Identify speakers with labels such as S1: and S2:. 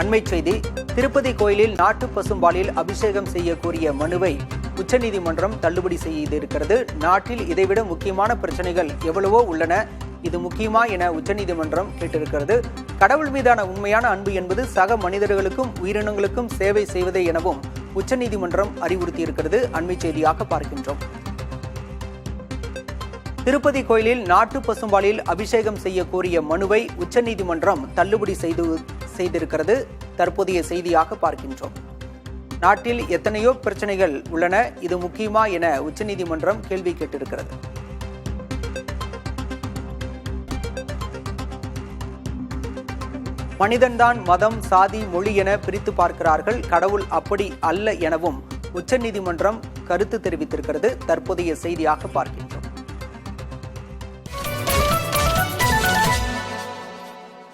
S1: அண்மை செய்தி: திருப்பதி கோயிலில் நாட்டு பசும்பாலில் அபிஷேகம் செய்ய கோரிய மனுவை உச்சநீதிமன்றம் தள்ளுபடி செய்திருக்கிறது. நாட்டில் இதைவிட முக்கியமான பிரச்சனைகள் எவ்வளவோ உள்ளன, இது முக்கியமா என உச்சநீதிமன்றம் கேட்டிருக்கிறது. கடவுள் மீதான உண்மையான அன்பு என்பது சக மனிதர்களுக்கும் உயிரினங்களுக்கும் சேவை செய்வதே எனவும் உச்சநீதிமன்றம் அறிவுறுத்தியிருக்கிறது. அண்மை செய்தியாக பார்க்கின்றோம். திருப்பதி கோயிலில் நாட்டு பசும்பாலில் அபிஷேகம் செய்ய கோரிய மனுவை உச்சநீதிமன்றம் தள்ளுபடி செய்திருக்கிறது. தற்போதைய செய்தியாக பார்க்கின்றோம். நாட்டில் எத்தனையோ பிரச்சனைகள் உள்ளன, இது முக்கியமா என உச்சநீதிமன்றம் கேள்வி கேட்டிருக்கிறது. மனிதன்தான் மதம், சாதி, மொழி என பிரித்து பார்க்கிறார்கள், கடவுள் அப்படி அல்ல எனவும் உச்சநீதிமன்றம் கருத்து தெரிவித்திருக்கிறது. தற்போதைய செய்தியாக பார்க்கிறோம்.